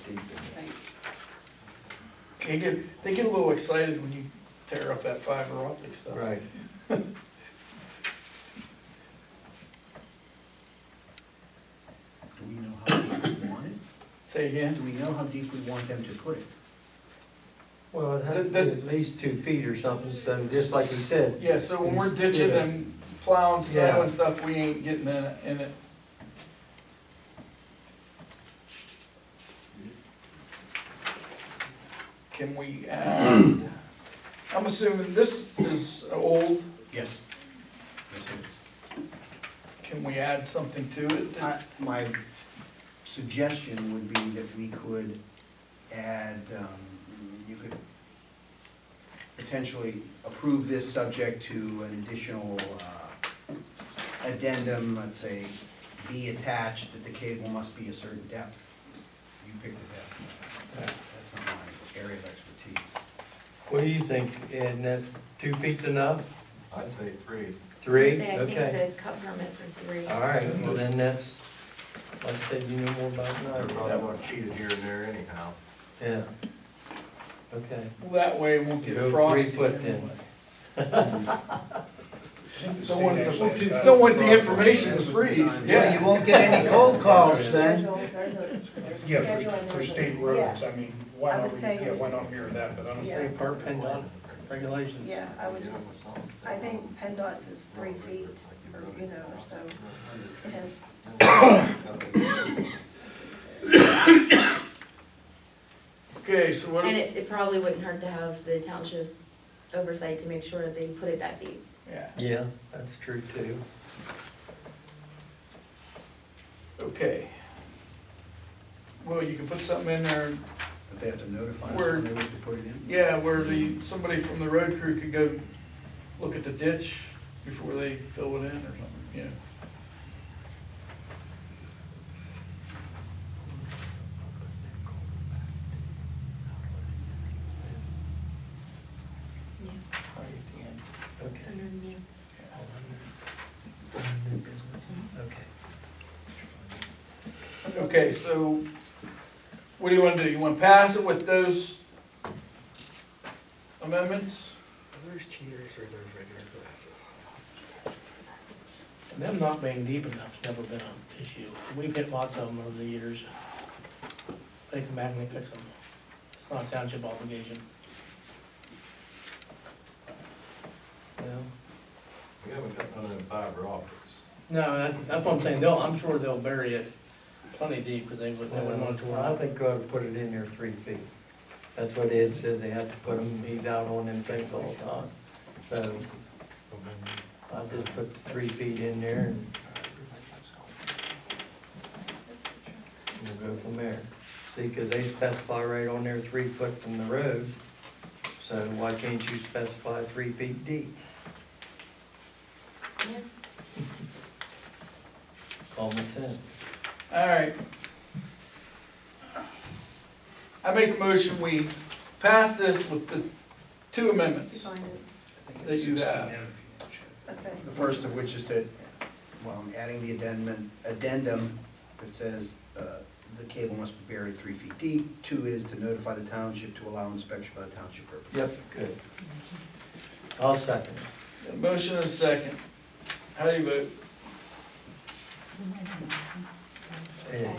deep in it. They get a little excited when you tear up that fiber optic stuff. Right. Do we know how deep we want it? Say Do again? we know how deep we want them to put it? Well, it has to be at least 2 feet or something, so just like he said. Yeah, so when we're ditching Yeah. and plowing snow Yeah. and stuff, we ain't getting in it. Can we add, I'm assuming this is old, Yes. Yes, it is. can we add something to it? My suggestion would be that we could add, you could potentially approve this subject to an additional addendum, let's say, be attached, that the cable must be a certain depth. You pick the depth. That's not my area of expertise. What do you think, Ed, that 2 feet's enough? I'd say 3. 3? I Okay. think the cut permits are 3. All right, well then that's, like I said, you know more about it than I They're do. probably gonna cheat it here and there anyhow. Yeah. Okay. Well, that way it won't get Go 3 frosty foot anyway. then. Don't want the information to freeze, Well, you yeah. won't get any cold calls then. Yeah, for state roads, I mean, why I not, would say- why not mirror that, but I don't Yeah. think. Part PennDOT regulations. Yeah, I would just, I think PennDOT's is 3 feet, or, you know, so it has. Okay, so what, And it probably wouldn't hurt to have the township oversight to make sure that they put it that deep. yeah, Yeah, that's true too. okay. Well, you can put something in there, But they have to notify us Where- when they wish to put it in? yeah, where somebody from the road crew could go look at the ditch before they fill it in or something, yeah. Yeah. Right at the end. Okay. Under the new. New business, okay. Okay, so what do you want to do? You want to pass it with those amendments? Are those cheaters or those regular glasses? And them not being deep enough's never been an issue. We've hit lots of them over the years. They come back and they fix them. It's not a township obligation. Well, We haven't got none of them fiber optics. No, that's what I'm saying. I'm sure they'll bury it plenty deep because they wouldn't want to. I think we ought to put it in there 3 feet. That's what Ed says, they have to put them, he's out on them things all the time. So I'll just put the 3 feet in there and we'll go from there. See, because they specify right on there 3 foot from the road, so why can't you specify 3 feet deep? Yeah. Common sense. All right. I make a motion, we pass this with the 2 amendments. Define it. I think That it's you 16. have. Okay. The first of which is that, well, I'm adding the addendum that says the cable must be buried 3 feet deep. 2 is to notify the township to allow inspection by the township representative. Yep, good. I'll second it. A motion and a second. How do you vote? Ed.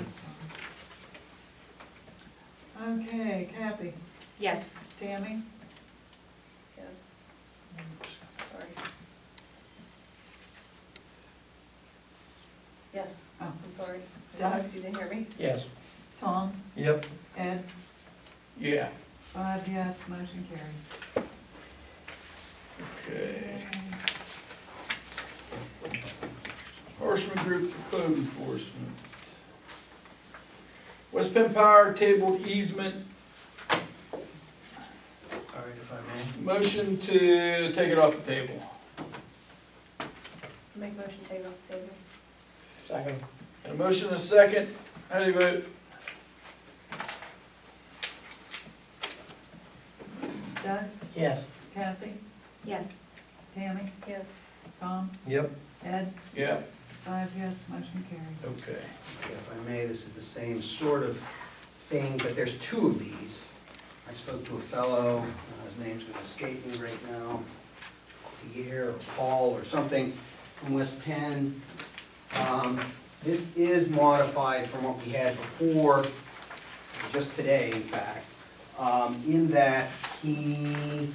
Okay, Kathy, Yes. Tammy, Yes. Sorry. Yes, Oh. I'm sorry. Doug? You didn't hear me? Yes. Tom, Yep, Ed, Yeah. 5 yes, motion carried. Okay. Horseman Group for code enforcement. West Penn Power tabled easement, All right, if I may. motion to take it off the table. Make motion, take off the table. Second. And a motion and a second. How do you vote? Doug, Yes. Kathy, Yes. Tammy, Yes. Tom, yep. Ed, Yeah, 5 yes, motion carried. okay. If I may, this is the same sort of thing, but there's two of these. I spoke to a fellow, his name's gonna escape me right now, Pierre or Paul or something from West Penn. This is modified from what we had before, just today, in fact, in that if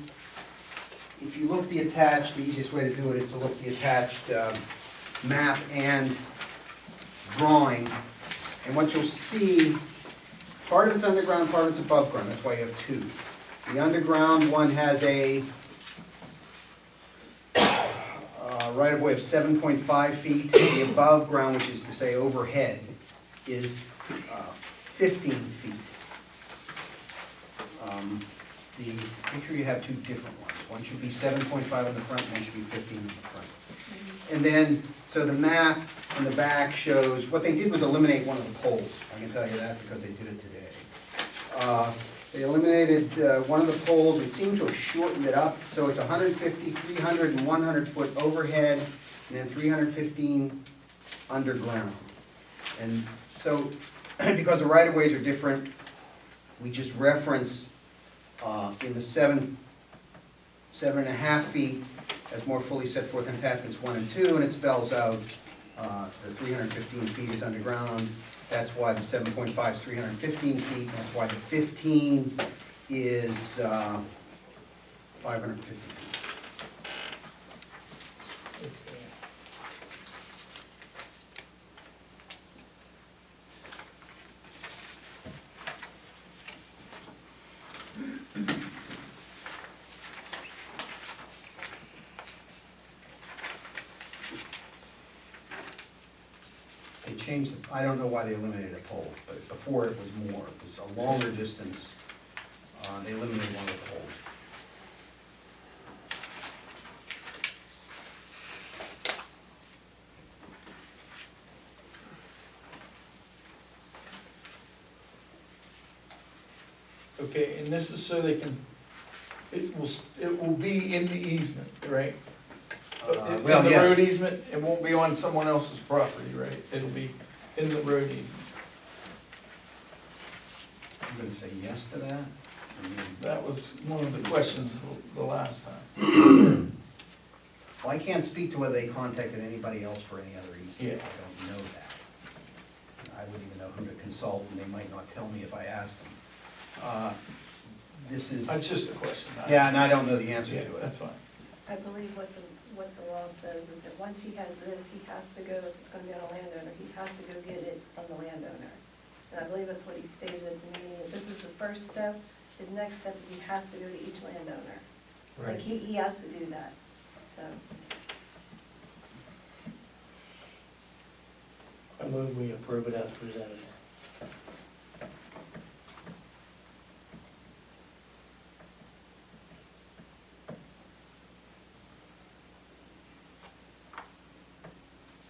you look at the attached, the easiest way to do it is to look at the attached map and drawing, and what you'll see, part of it's underground, part of it's above ground, that's why you have two. The underground one has a right-of-way of 7.5 feet. The above ground, which is to say overhead, is 15 feet. Make sure you have two different ones. One should be 7.5 on the front, one should be 15 on the front. And then, so the map on the back shows, what they did was eliminate one of the poles. I can tell you that because they did it today. They eliminated one of the poles and seemed to have shortened it up. So it's 150, 300, and 100 foot overhead, and then 315 underground. And so, because the right-of-ways are different, we just reference in the 7.5 feet as more fully set forth in attachments 1 and 2, and it spells out the 315 feet is underground. That's why the 7.5 is 315 feet, and that's why the 15 is 550 feet. They changed, I don't know why they eliminated a pole, but before it was more, it was a longer distance. They eliminated one of the poles. Okay, and this is so they can, it will be in the easement, right? In Well, the yes. road easement, it won't be on someone else's property, right? It'll be in the road easement. I'm gonna say yes to that. I mean, That was one of the questions the last time. well, I can't speak to whether they contacted anybody else for any other reasons. Yeah. I don't know that. I wouldn't even know who to consult, and they might not tell me if I asked them. This is, That's just a question. yeah, and I don't know the answer Yeah, to it. that's fine. I believe what the law says is that once he has this, he has to go, if it's gonna be on a landowner, he has to go get it from the landowner. And I believe that's what he stated at the meeting, that this is the first step. His next step is he has to go to each landowner. Like, he has to do that, so. I move we approve it as presented.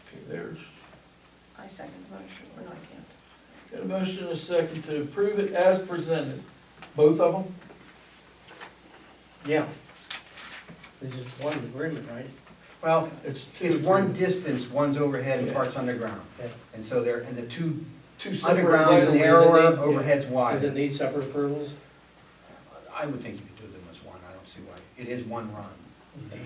Okay, there's, I second the motion, or no, I can't. got a motion and a second to approve it as presented. Both of them? Yeah. This is one agreement, right? Well, It's it's one distance, one's overhead and Yeah. part's underground. Yeah. And so they're, and the two two separate underground's right-of-ways. narrower, Does it need- overhead's Does it wider. need separate approvals? I would think you could do them as one, I don't see why. It is one run. Okay.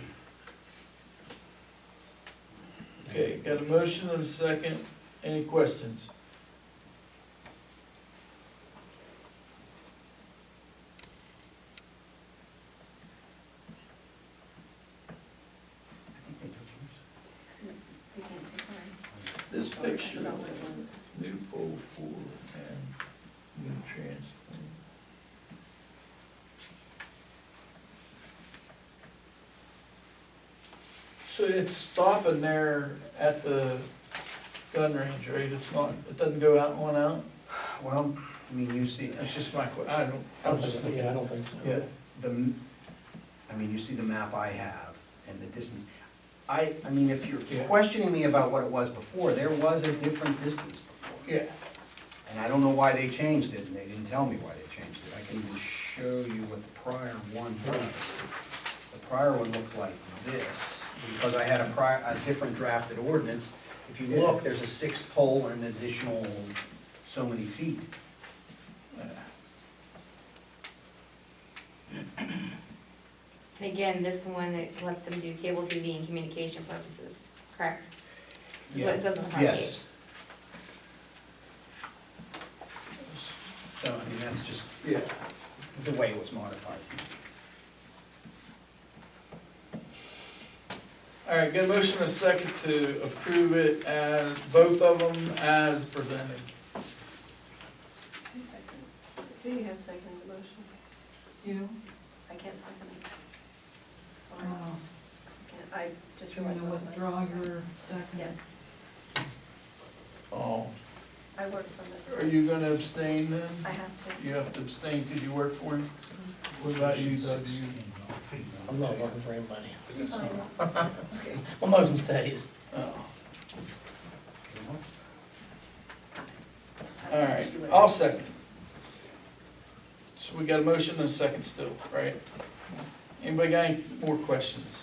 Okay, got a motion and a second. Any questions? I think they took yours. You can't take mine. This I picture, forgot what it was. new pole 4 and new transform. So it's stopping there at the gun range, right? It's not, it doesn't go out and one out? Well, I mean, you see, That's just my I don't, I was just Yeah, I looking. don't think so. Yeah. I mean, you see the map I have and the distance. I mean, if you're Yeah. questioning me about what it was before, there was a different distance before. Yeah, And I don't know why they changed it, and they didn't tell me why they changed it. I can even show you what the prior one was. The prior one looked like this, because I had a different drafted ordinance. If you look, there's a 6 pole and an additional so many feet. And again, this one, it lets them do cable TV and communication purposes, correct? This is what it says on the front page. Yes. So, I mean, that's just Yeah. the way it was modified. All right, get a motion and a second to approve it as, both of them as presented. Do you have second the motion? You? I can't second it. Uh, Sorry, I can't, I just Do you want realized. to what it was. withdraw your second? Yeah, Oh, I work from this. are you gonna abstain then? I have to. You have to abstain because you work for him? What about you, Doug? You- I'm not working for anybody. You fine. My motion stays. Oh, I all don't right, see what it I'll is. second. So we got a motion and a second still, right? Yes. Anybody got any more questions?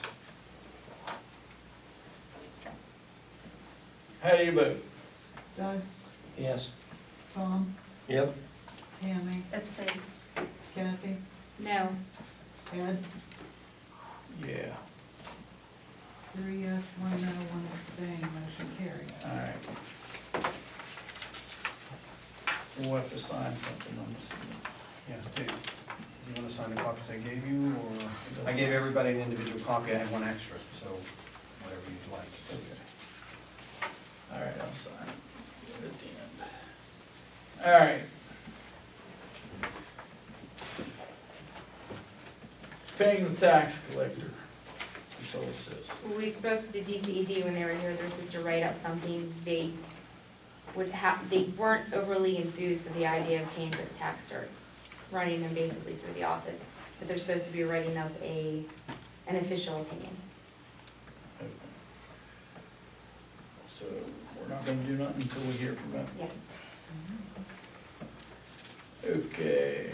How do you vote? Doug, Yes. Tom, Yep. Tammy, Abstain. Kathy, No, Ed, Yeah, 3 yes, 1 no, 1 abstain, motion carried. all right. We'll have to sign something on this. Yeah, do you want to sign the copies I gave you, or? I gave everybody an individual copy, I had one extra, so whatever you'd like. Okay. All right, I'll sign it at the end. All right. Paying the tax collector, that's all it says. we spoke to the DCED when they were here, they're supposed to write up something, they they weren't overly enthused with the idea of paying for the tax certs, running them basically through the office, but they're supposed to be writing up an official opinion. Okay. So we're not gonna do nothing until we hear from them. Yes. Okay.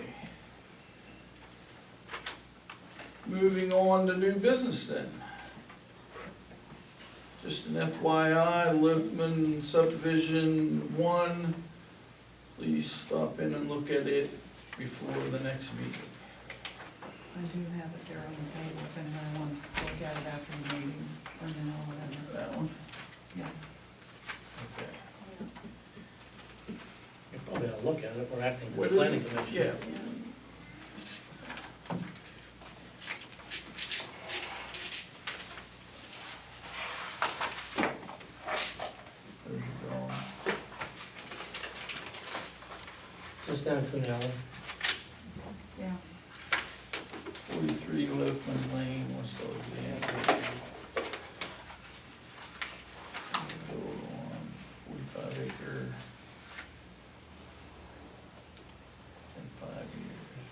Moving on to new business then. Just an FYI, Lithman subdivision 1, please stop in and look at it before the next meeting. I do have it there on the table, if anyone wants to look at it after the meeting, or then or whatever. That one? Yeah. Okay. You probably ought to look at it, we're acting as What a is planning it? commission. Yeah. There you go. Just down to an hour. Yeah. 43 Lithman Lane, West Alexandria. Go on 45 acre. In 5 years.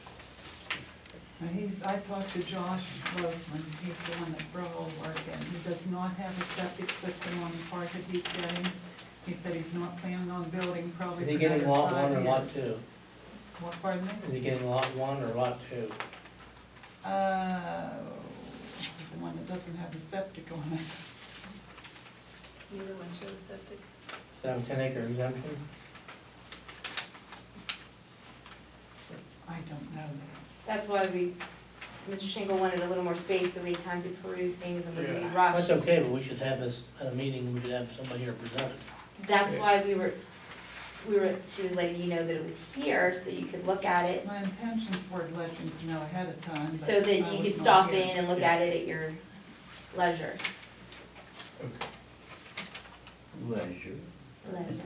Now I talked to Josh Loafman, he's the one that brought all the work in. He does not have a septic system on the part that he's getting. He said he's not planning on building probably Is for he getting another lot 5 one or lot years. two? What, pardon me? Is he getting lot one or lot two? The one that doesn't have the septic on it. Neither one shows septic. Does that have a 10-acre exemption? I don't know. That's why Mr. Schinkel wanted a little more space, so we had time to peruse things and wouldn't be Yeah. rushed. That's okay, but we should have this at a meeting, we should have somebody here present it. That's why we were, she was letting you know that it was here, so you could look at it, My intentions were to let you know ahead of time, but so that I you was could not stop here. in and look at it at your leisure. Okay. Leisure. Leisure.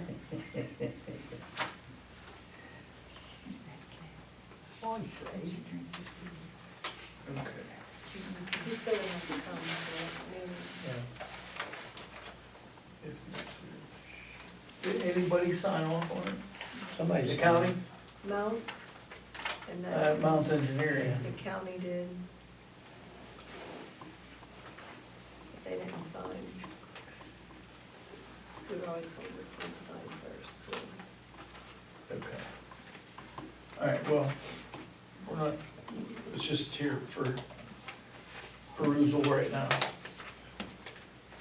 I say. Okay. You still have to come to the next meeting. Yeah. Did anybody sign off on it? Somebody's. The county? Mounts, and then Mounts Engineering. the county did. They didn't sign. We were always told to sign first, too. Okay. All right, well, we're not, it's just here for perusal right now.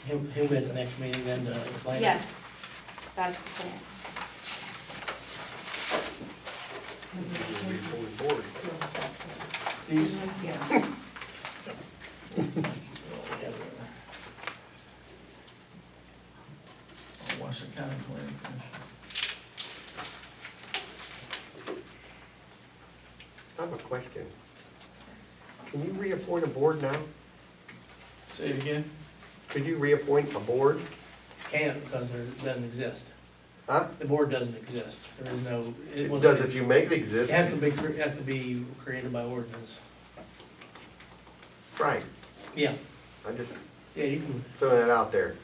He'll be at the next meeting then to explain it? Yes, that's the plan. And These, Yeah. Washington County Planning Commission. I have a question. Can you reappoint a board now? Say it again? Could you reappoint a board? Can't because there doesn't exist. Huh? The board doesn't exist. There is no, it It was. does if you make it It exist. has to be, has to be created by ordinance. Right, Yeah, I'm just yeah, you can, throwing that out there.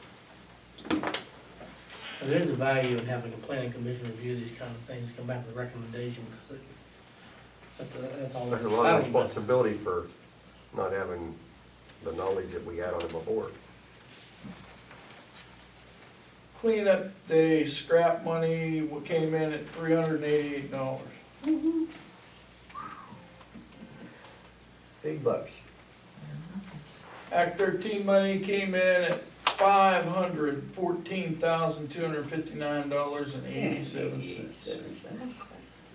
there's a value in having a planning commission review these kind of things, come back with a recommendation, because that's all. That's a lot of responsibility for not having the knowledge that we had on it before. Cleanup day, scrap money, what came in at $388. Big bucks. Act 13 money came in at $514,259.87.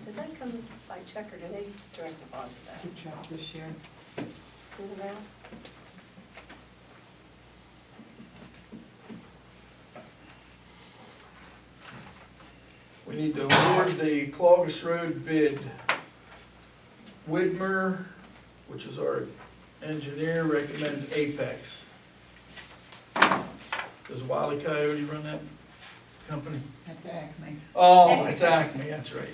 Does that come by check or do they direct deposit It's that? a check this year. Through the mail? We need to award the Clovis Road bid. Widmer, which is our engineer, recommends Apex. Does Wile E. Coyote run that company? That's Acme. Oh, it's Acme, that's right.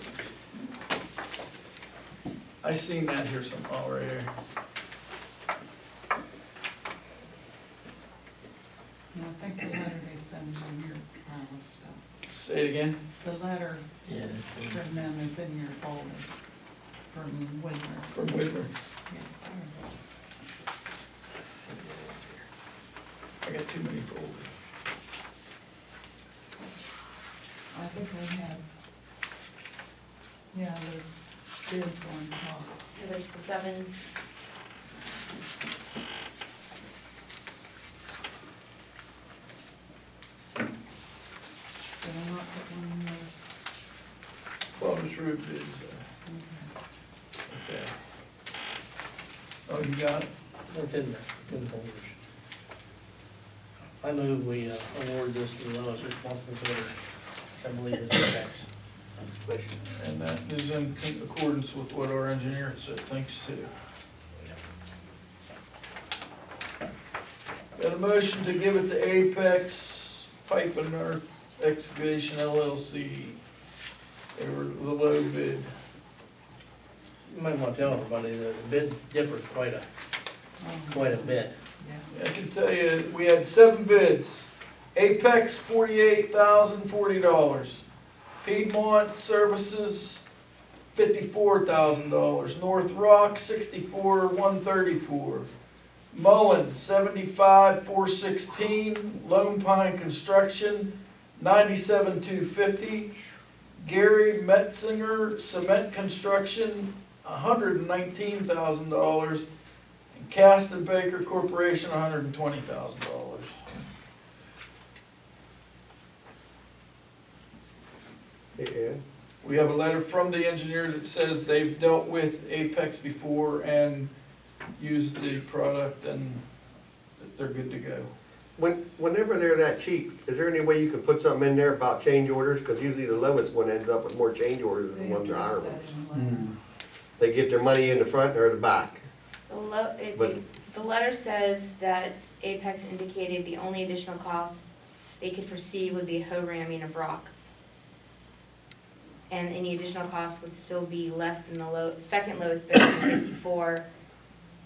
I seen that here some, oh, right here. No, I think the letter they send you in your pile of stuff. Say it again? The letter Yeah, it's from them is in your folder from Whitmer. From Widmer. Yes, sir. I got too many folders. I think we have, yeah, the bids on top. So there's the 7. Did I not put one in there? Clovis Road bids, Okay. okay. Oh, you got it? It's in there, it's in the folders. I move we award this to the lowest responsible bidder, I believe is Apex. And that is in accordance with what our engineer said, thanks to. Got a motion to give it to Apex Pipe and Earth Excavation LLC. They were the low bid. You might want to tell everybody that the bid differs quite a bit. Yeah. I can tell you, we had 7 bids. Apex, $48,040. Piedmont Services, $54,000. North Rock, $64,134. Mullen, $75,416. Lone Pine Construction, $97,250. Gary Metzinger Cement Construction, $119,000. And Caston Baker Corporation, $120,000. Yeah. We have a letter from the engineer that says they've dealt with Apex before and used the product and that they're good to go. Whenever they're that cheap, is there any way you can put something in there about change orders? Because usually the lowest one ends up with more change orders than They the one the address higher that ones. in the letter. They get their money in the front or the back. But- The letter says that Apex indicated the only additional costs they could foresee would be hoe ramming of rock. And any additional costs would still be less than the second lowest bid of 54,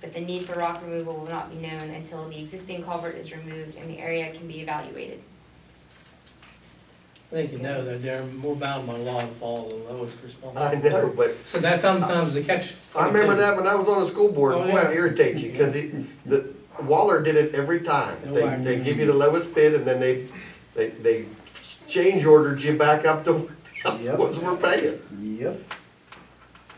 but the need for rock removal will not be known until the existing culvert is removed and the area can be evaluated. I think you know that they're more bound by law to follow the lowest responsible. I know, but So that sometimes the catch. I remember that when I was on the school board, Oh, boy, yeah. it irritates you, because the Waller did it every time. They'll whack They you. give you the lowest bid, and then they change ordered you back up to Yep. what we're paying. Yep.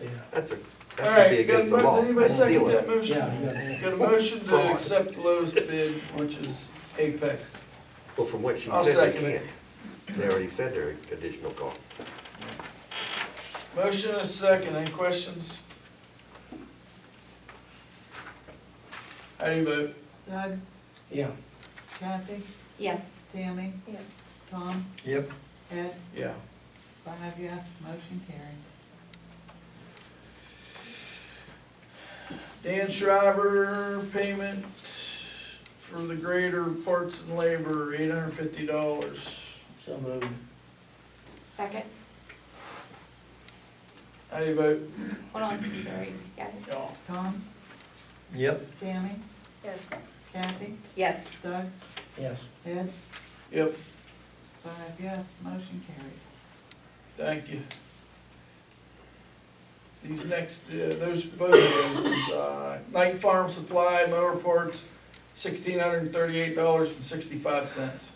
Yeah. That should All be right, against the law. anybody That's second stealing. that motion? Yeah, you got it. Got a motion to accept the lowest bid, which is Apex. Well, from what she I'll said, second they it. can't. They already said there are additional costs. Motion and a second, any questions? How do you vote? Doug, Yeah. Kathy, Yes. Tammy, Yes. Tom, Yep. Ed, Yeah. 5 yes, motion carried. Dan Shriver, payment for the grader parts and labor, $850. So moved. Second, How do you vote? hold on, sorry, Kathy. Yeah. Tom, Yep. Tammy, Yes. Kathy, Yes. Doug, Yes. Ed, Yep, 5 yes, motion carried. thank you. These next, those, both of those was, Night Farm Supply, mower parts, $1,638.65.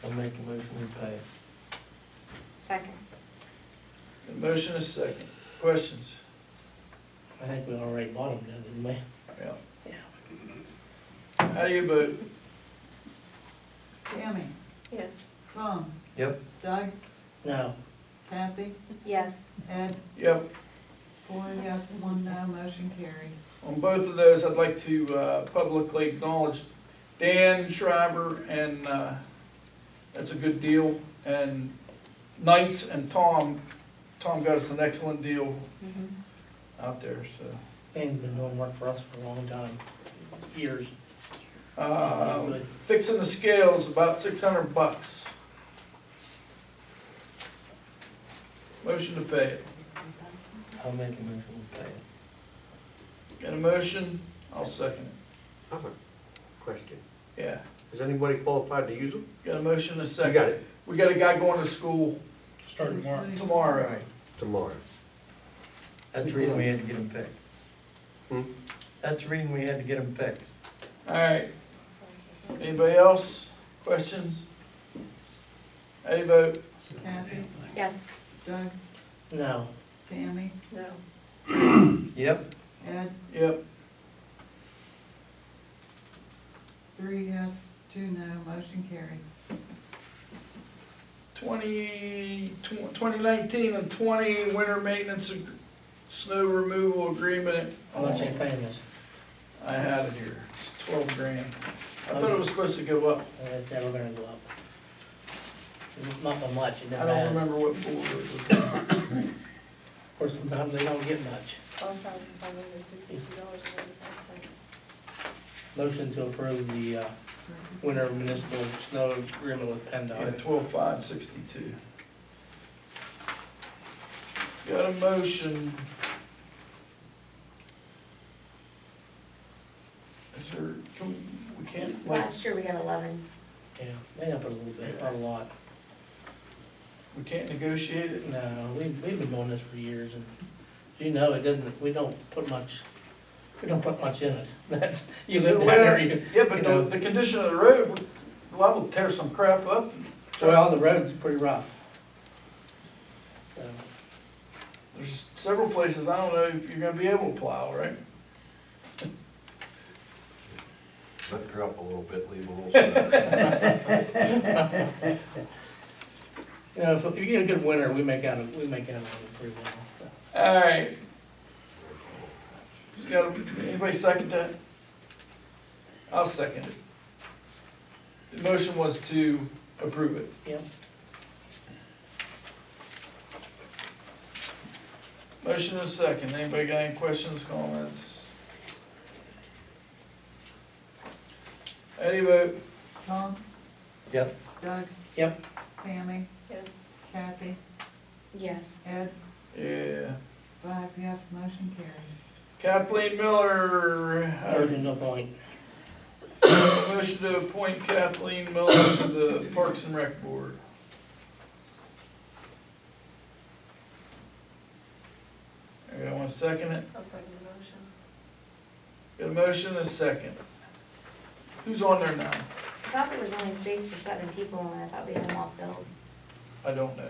I'll make a motion we pay it. Second, The motion is second. Questions? I think we already bought them, didn't we? Yeah. Yeah. How do you vote? Tammy, Yes. Tom, Yep. Doug, No. Kathy, yes. Ed, Yep. 4 yes, 1 no, motion carried. On both of those, I'd like to publicly acknowledge Dan Shriver, and that's a good deal. And Knight and Tom got us an excellent deal Mhm. out there, so. Dan's been doing work for us for a long time, years. Uh, Fixing the scales, about $600. Motion to pay it. I'll make a motion we pay it. Got a motion? I'll second it. I have a question. Yeah. Is anybody qualified to use them? Got a motion and a You second. got it We got a guy going to school Start tomorrow. tomorrow. tomorrow. That's the reason we had to get them fixed. Hmm? That's the reason we had to get them fixed. All right. Anybody else? Questions? How do you vote? Kathy, Yes. Doug, No. Tammy, No. Yep. Ed, Yep. 3 yes, 2 no, motion carried. 2019 and 20 winter maintenance snow removal agreement. How much they paying us? I had it here. It's 12 grand. I thought it was supposed to go up. It's never gonna go up. Not so much, it I never don't has. remember what floor it was. Of course, sometimes they don't get much. $12,562.85. Motion to approve the winter municipal snow agreement with Yeah, PennDOT. 12,562. Got a motion. Is there, we can't, like, Last year we got 11. Yeah, they up a little bit, not a lot. we can't negotiate it? No, we've been doing this for years, and you know, it doesn't, we don't put much in it. That's, you live down there, you, Yeah, but you know. the condition of the road, we're liable to tear some crap up. well, the road's pretty rough. So, There's several places, I don't know if you're gonna be able to plow, right? Lift her up a little bit, leave a little snow. you know, if you get a good winter, we make out pretty well. All right. Anybody second that? I'll second it. The motion was to approve it. Yep. Motion is second. Anybody got any questions, comments? How do you vote? Tom, Yep. Doug, Yep. Tammy, Yes. Kathy, Yes. Ed, Yeah. 5 yes, motion carried. Kathleen Miller, There's no point. motion to appoint Kathleen Miller to the Parks and Rec Board. I want to second it? I'll second the motion. Got a motion and a second. Who's on there now? I thought there was only space for 7 people, and I thought we had them all filled. I don't know.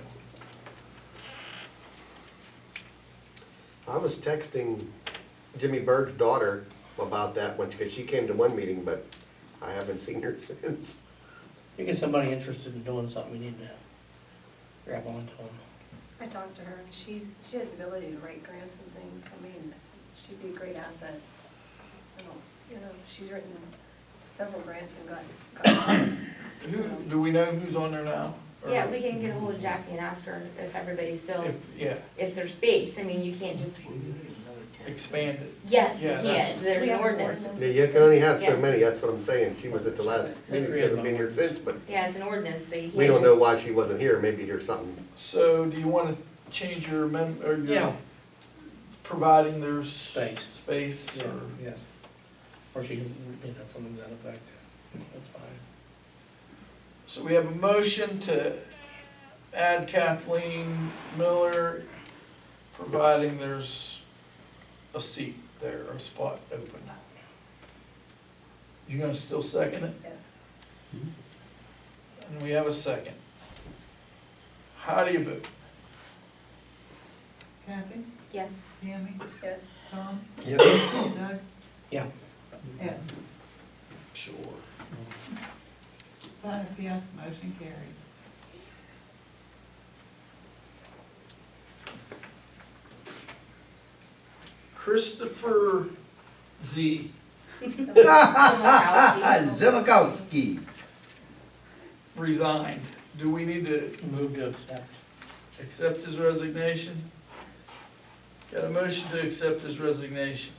I was texting Jimmy Bird's daughter about that one, because she came to one meeting, but I haven't seen her since. You get somebody interested in doing something, we need to grab on to them. I talked to her, she has the ability to write grants and things, I mean, she'd be a great asset. I don't, she's written several grants and got Do we know who's on there now? Or- Yeah, we can get a hold of Jackie and ask her if everybody's still, Yeah, if there's space, I mean, you can't just, expand it. yes, you Yeah, that's- can't, there's We an have an ordinance. ordinance. Yeah, you can only have so Yes. many, that's what I'm saying. She was at the last meeting, she hasn't been here since, but Yeah, it's an ordinance, so you can't we don't know just- why she wasn't here. Maybe there's something. So do you wanna change your amendment, or your, Yeah. providing there's Space. space, Yeah, or? yes. Or she can, something to that effect. That's fine. So we have a motion to add Kathleen Miller, providing there's a seat there, or a spot open. You gonna still second it? Yes. And we have a second. How do you vote? Kathy, Yes, Tammy, Yes. Tom, Yep. Doug, Yeah. Ed. Sure. 5 yes, motion carried. Christopher Z. Zimikowski. Resigned. Do we need to Move to accept. accept his resignation? Got a motion to accept his resignation.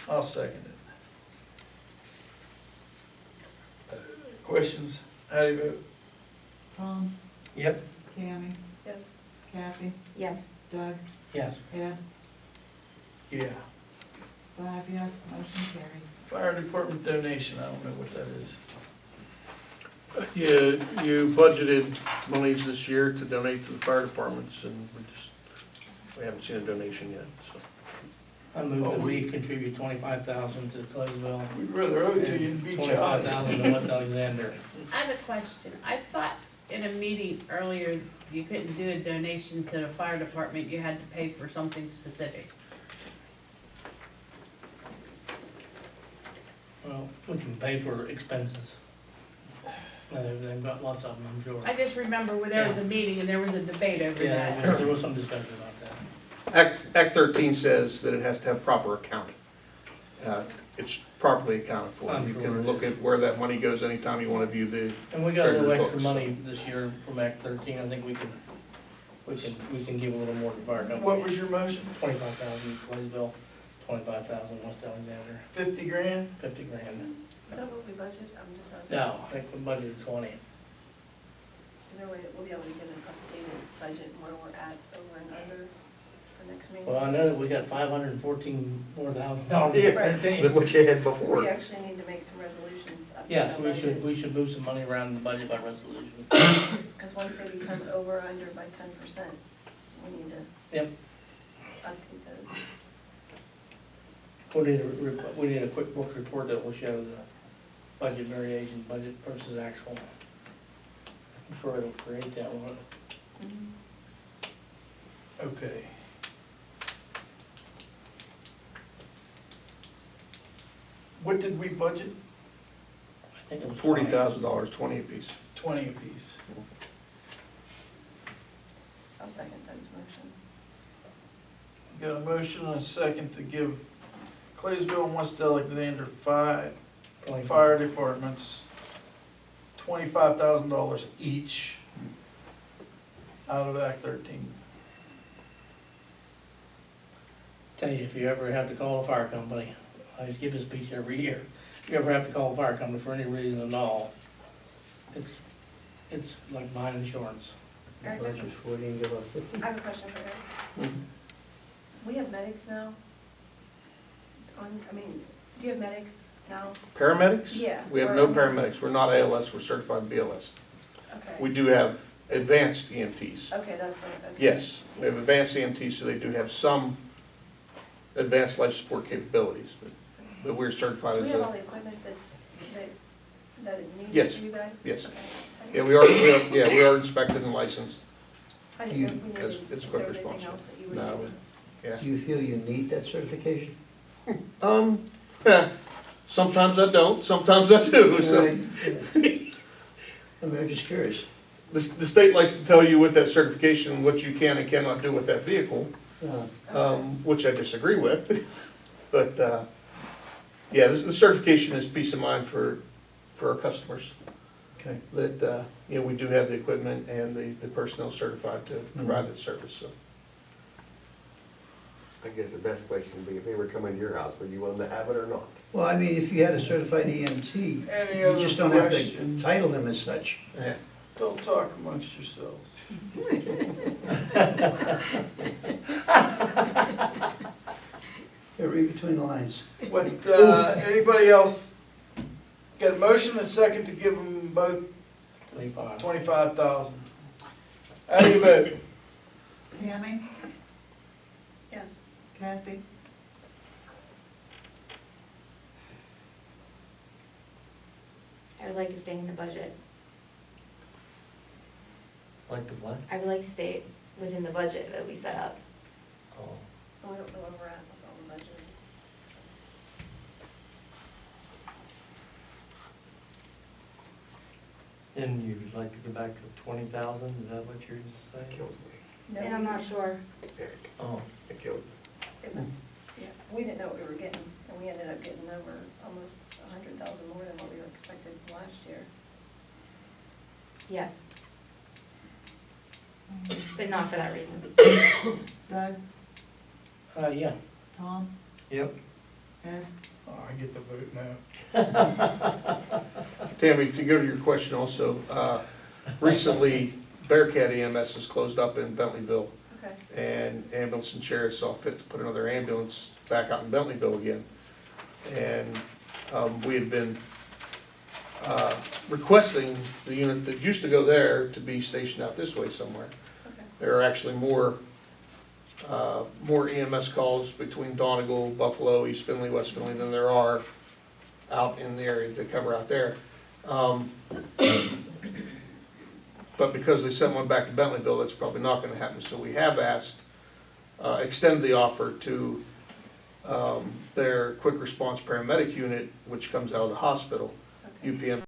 I'll second it. Questions? How do you vote? Tom, Yep. Tammy, Yes. Kathy, yes, Doug, Yes. Ed. Yeah. 5 yes, motion carried. Fire department donation, I don't know what that is. You budgeted monies this year to donate to the fire departments, and we haven't seen a donation yet, so. I move Oh, that we- we contribute 25,000 to Claysville. We'd rather owe it to you and beat you 25,000 out. to West Alexander. I have a question. I thought in a meeting earlier, you couldn't do a donation to the fire department, you had to pay for something specific. Well, we can pay for expenses. They've got lots of them, I'm sure. I just remember when there was a meeting and there was a debate over Yeah, that. there was some discussion about that. Act 13 says that it has to have proper accounting. It's properly accounted for. I'm You sure can it look is. at where that money goes anytime you want to view the, And we got a little Treasurer's extra books. money this year from Act 13, I think we can give a little more to fire company. What was your motion? 25,000 Claysville, 25,000 West Alexander, 50 grand? 50 grand. Is that what we budgeted? I'm just asking. No, I think we budgeted 20. Is there a way that we'll be able to get an updated budget where we're at over and under for next meeting? Well, I know that we got $514 more thousand dollars Yeah, in than 13. what you had So we before. actually need to make some resolutions to update Yes, our we budget. should move some money around in the budget by resolution. Because once they become over or under by 10%, we need to Yep. update those. We need a quick book report that will show the budget variation, budget versus actual. I'm sure it'll create that one. Okay. What did we budget? I think it was $40,000, 20 apiece. 20 apiece. I'll second Doug's motion. Got a motion and a second to give Claysville and West Alexander fire departments $25,000 each out of Act 13. Tell you, if you ever have to call a fire company, I just give this speech every year. If you ever have to call a fire company for any reason at all, it's like buying insurance. Eric, Purchase 40 and give up 50. I have a question for Eric. We have medics now? Do you have medics now? Paramedics? Yeah. We have no paramedics. We're not ALS, we're certified BLS. Okay. We do have advanced EMTs. Okay, that's what, okay. Yes, we have advanced EMTs, so they do have some advanced life support capabilities, but we're certified Do we as have all a, the equipment that is needed Yes, for you guys? yes. Okay. yeah, we are inspected and licensed. I didn't know if we It's- needed, it's if quick there was anything response. else that you would No, need. Yeah. Do you feel you need that certification? Sometimes I don't, sometimes I do, so. I mean, I'm just curious. The state likes to tell you with that certification what you can and cannot do with that vehicle. which I disagree with. But, yeah, the certification is peace of mind for our customers, Okay. that, you know, we do have the equipment and the personnel certified to provide that service, so. I guess the best question would be, if they were coming to your house, would you want them to have it or not? Well, I mean, if you had a certified EMT, Any you other just don't have to questions? title them as such. Yeah. Don't talk amongst yourselves. Yeah, read between the lines. What, anybody else got a motion, a second to give them both 25. 25,000? How do you vote? Tammy, Yes. Kathy, I would like to stay in the budget. Like the what? I would like to stay within the budget that we set up. Oh, I don't know where we're at with all the budget. and you'd like to go back to 20,000, is that what you're saying? Kills me. And I'm not sure. Eric, Oh, it killed me. It was, yeah, we didn't know what we were getting, and we ended up getting over almost 100,000 more than what we were expected last year. Yes. But not for that reason. Doug, Yeah, Tom, yep. Ed, Oh, I get the vote now. Tammy, to go to your question also, recently Bearcat EMS has closed up in Bentleyville, Okay. and ambulance and sheriff saw fit to put another ambulance back out in Bentleyville again. And we had been requesting the unit that used to go there to be stationed out this way somewhere. Okay. There are actually more EMS calls between Donegal, Buffalo, East Findlay, West Findlay than there are out in the area that cover out there. But because they sent one back to Bentleyville, that's probably not gonna happen, so we have asked, extend the offer to their quick response paramedic unit, which comes out of the hospital, Okay. UPM